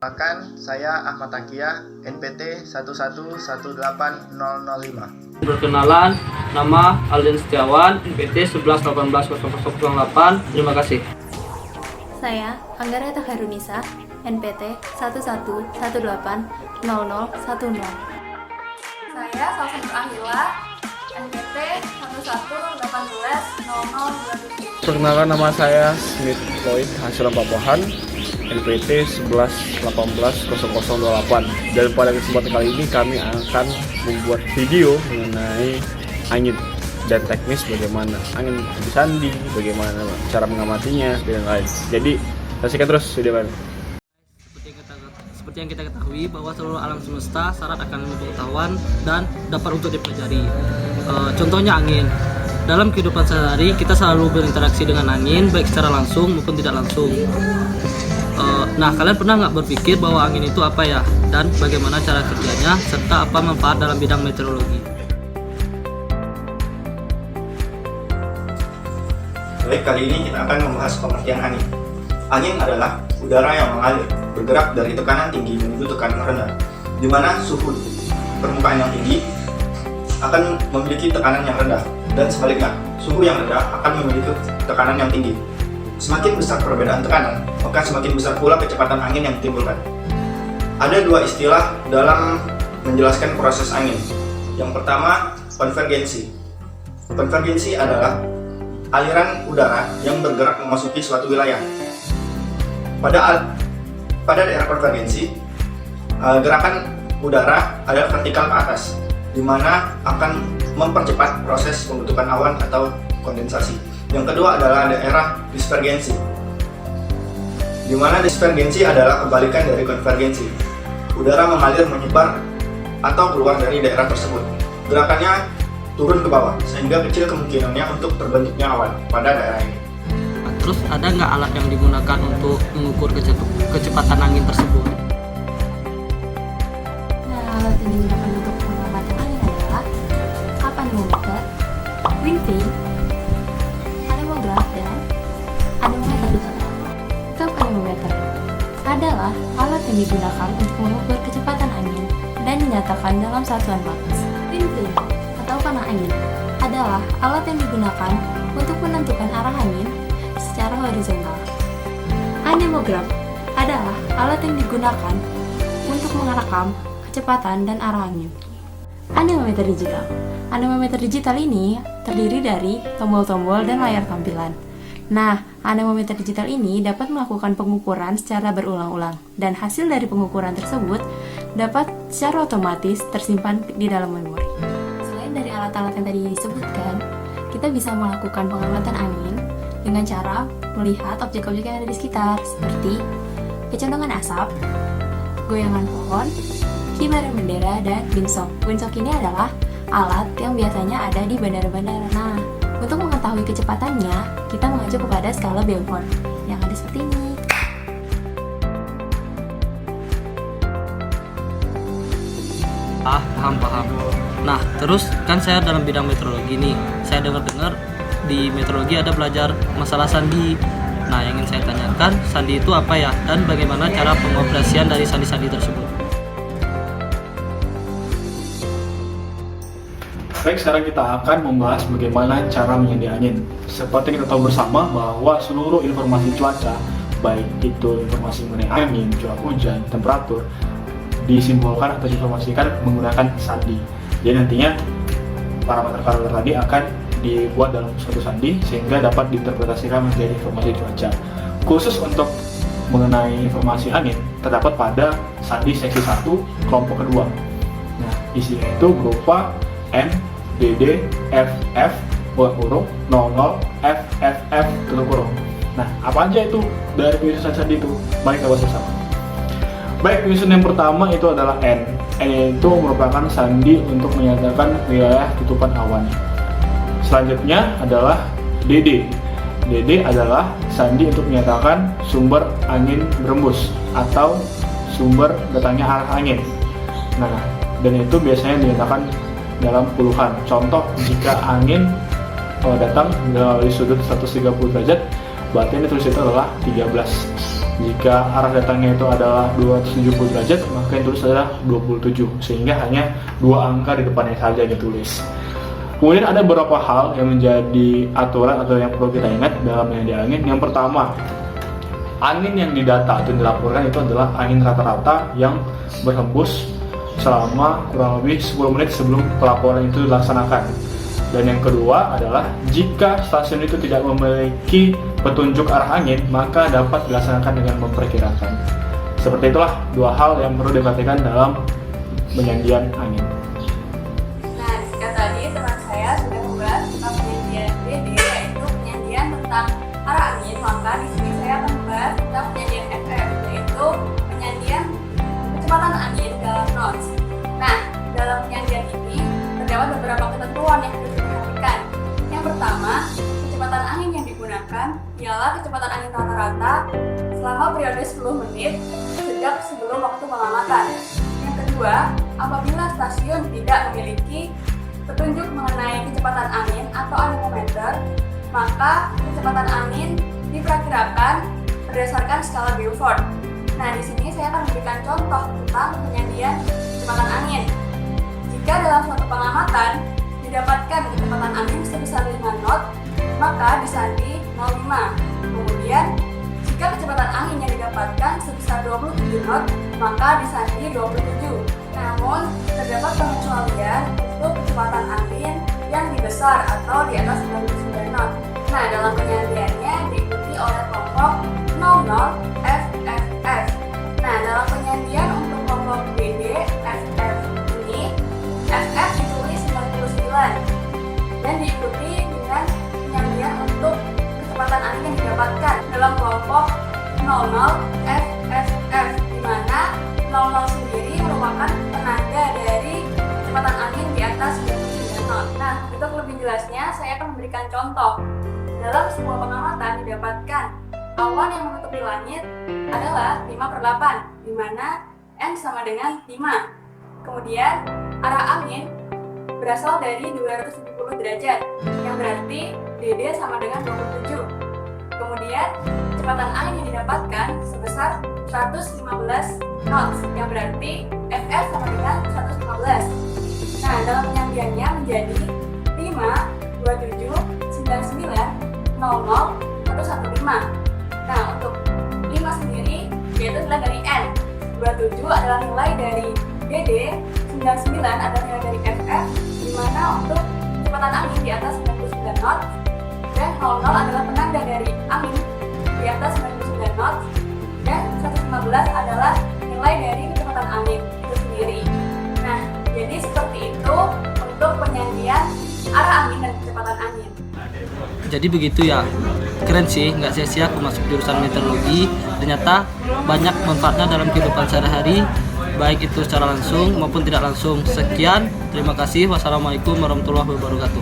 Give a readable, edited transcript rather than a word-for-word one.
Perkenalkan, saya Ahmad Takia, NPT 1118005. Perkenalan, nama Alden Setiawan, NPT 11180008. Terima kasih. Saya Anggara Taharunisa, NPT 11180010. Saya Salsa Ahila, NPT 11180027. Perkenalkan, nama saya Smith Floyd Hasilan Papohan, NPT 11180028. Dan pada kesempatan kali ini kami akan membuat video mengenai angin dan teknis bagaimana angin disandi, bagaimana cara mengamatinya dan lain. Jadi saksikan terus video kami. Seperti yang kita ketahui bahwa seluruh alam semesta syarat akan ilmu pengetahuan dan dapat untuk dipelajari. Contohnya angin. Dalam kehidupan sehari kita selalu berinteraksi dengan angin baik secara langsung maupun tidak langsung. Nah, kalian pernah nggak berpikir bahwa angin itu apa ya dan bagaimana cara kerjanya serta apa manfaat dalam bidang meteorologi? Baik, kali ini kita akan membahas pengertian angin. Angin adalah udara yang mengalir, bergerak dari tekanan tinggi menuju tekanan rendah, di mana suhu permukaan yang tinggi akan memiliki tekanan yang rendah, dan sebaliknya, suhu yang rendah akan memiliki tekanan yang tinggi. Semakin besar perbedaan tekanan, maka semakin besar pula kecepatan angin yang ditimbulkan. Ada dua istilah dalam menjelaskan proses angin. Yang pertama, konvergensi. Konvergensi adalah aliran udara yang bergerak memasuki suatu wilayah. Pada daerah konvergensi, gerakan udara ada vertikal ke atas, di mana akan mempercepat proses pembentukan awan atau kondensasi. Yang kedua adalah daerah dispergensi, di mana dispergensi adalah kebalikan dari konvergensi. Udara mengalir menyebar atau keluar dari daerah tersebut. Gerakannya turun ke bawah, sehingga kecil kemungkinannya untuk terbentuknya awan pada daerah ini. Terus ada nggak alat yang digunakan untuk mengukur kecepatan angin tersebut? Nah, alat yang digunakan untuk pengamatan angin adalah anemometer, wind vane, anemograf, dan anemometer digital. Untuk anemometer adalah alat yang digunakan untuk mengukur kecepatan angin dan dinyatakan dalam satuan watt. Wind vane atau panah angin adalah alat yang digunakan untuk menentukan arah angin secara horizontal. Anemograf adalah alat yang digunakan untuk merekam kecepatan dan arah angin. Anemometer digital. Anemometer digital ini terdiri dari tombol-tombol dan layar tampilan. Nah, anemometer digital ini dapat melakukan pengukuran secara berulang-ulang, dan hasil dari pengukuran tersebut dapat secara otomatis tersimpan di dalam memori. Selain dari alat-alat yang tadi disebutkan, kita bisa melakukan pengamatan angin dengan cara melihat objek-objek yang ada di sekitar, seperti kecondongan asap, goyangan pohon, kibaran bendera, dan windshock. Windshock ini adalah alat yang biasanya ada di bandara-bandara. Nah, untuk mengetahui kecepatannya, kita mengacu kepada skala Bellevue yang ada seperti ini. Paham. Nah, terus kan saya dalam bidang meteorologi nih. Saya dengar-dengar di meteorologi ada belajar masalah sandi. Nah, yang ingin saya tanyakan, sandi itu apa ya? Dan bagaimana cara pengoperasian dari sandi-sandi tersebut? Baik, sekarang kita akan membahas bagaimana cara menyandi angin. Seperti kita tahu bersama bahwa seluruh informasi cuaca, baik itu informasi mengenai angin, curah hujan, temperatur, disimbolkan atau diinformasikan menggunakan sandi. Jadi nantinya parameter-parameter tadi akan dibuat dalam suatu sandi sehingga dapat diinterpretasikan menjadi informasi cuaca. Khusus untuk mengenai informasi angin terdapat pada sandi seksi 1 kelompok kedua. Nah, isinya itu berupa N, DD, FF, kurung, 00, FFF, tutup kurung. Nah, apa aja itu dari penyusunan sandi itu? Mari kita bahas bersama. Baik, penyusunan yang pertama itu adalah N. N itu merupakan sandi untuk menyatakan wilayah tutupan awan. Selanjutnya adalah DD. DD adalah sandi untuk menyatakan sumber angin berembus atau sumber datangnya arah angin. Nah, dan itu biasanya dinyatakan dalam puluhan. Contoh, jika angin datang dari sudut 130 derajat, berarti yang ditulis itu adalah 13. Jika arah datangnya itu adalah 270 derajat, maka yang ditulis adalah 27, sehingga hanya 2 angka di depannya saja yang ditulis. Kemudian ada beberapa hal yang menjadi aturan atau yang perlu kita ingat dalam menyandi angin. Yang pertama, angin yang didata atau dilaporkan itu adalah angin rata-rata yang berhembus selama kurang lebih 10 menit sebelum pelaporan itu dilaksanakan. Dan yang kedua adalah jika stasiun itu tidak memiliki petunjuk arah angin, maka dapat dilaksanakan dengan memperkirakan. Seperti itulah 2 hal yang perlu diperhatikan dalam penyandian angin. Nah, jika tadi teman saya sudah membahas tentang penyandian DD, yaitu penyandian tentang arah angin, maka di sini saya akan membahas tentang penyandian FF, yaitu penyandian kecepatan angin dalam knots. Nah, dalam penyandian ini terdapat beberapa ketentuan yang harus diperhatikan. Yang pertama, kecepatan angin yang digunakan ialah kecepatan angin rata-rata selama periode 10 menit sejak sebelum waktu pengamatan. Yang kedua, apabila stasiun tidak memiliki petunjuk mengenai kecepatan angin atau anemometer, maka kecepatan angin diperkirakan berdasarkan skala Beaufort. Nah, di sini saya akan memberikan contoh tentang penyandian kecepatan angin. Jika dalam suatu pengamatan didapatkan kecepatan angin sebesar 5 knot, maka disandi 05. Kemudian, jika kecepatan angin yang didapatkan sebesar 27 knot, maka disandi 27. Namun, terdapat pengecualian untuk kecepatan angin yang lebih besar atau di atas 99 knot. Nah, dalam penyandiannya diikuti oleh kelompok 00 FFF. Nah, dalam penyandian untuk kelompok DD FF ini, FF ditulis 99 dan diikuti dengan penyandian untuk kecepatan angin yang didapatkan dalam kelompok 00 FFF, di mana 00 sendiri merupakan penanda dari kecepatan angin di atas 99 knot. Nah, untuk lebih jelasnya saya akan memberikan contoh. Dalam sebuah pengamatan didapatkan awan yang menutupi langit adalah 5/8, di mana N sama dengan 5. Kemudian arah angin berasal dari 270 derajat, yang berarti DD sama dengan 27. Kemudian kecepatan angin yang didapatkan sebesar 115 knots, yang berarti FF sama dengan 115. Nah, dalam penyandiannya menjadi 5, 27, 99, 00, 115. Nah, untuk 5 sendiri yaitu nilai dari N, 27 adalah nilai dari DD, 99 adalah nilai dari FF, di mana untuk kecepatan angin di atas 99 knot, dan 00 adalah penanda dari angin di atas 99 knot, dan 115 adalah nilai dari kecepatan angin itu sendiri. Nah, jadi seperti itu untuk penyandian arah angin dan kecepatan angin. Jadi begitu ya, keren sih, nggak sia-sia aku masuk jurusan meteorologi. Ternyata banyak manfaatnya dalam kehidupan sehari-hari, baik itu secara langsung maupun tidak langsung. Sekian, terima kasih. Wassalamualaikum warahmatullahi wabarakatuh.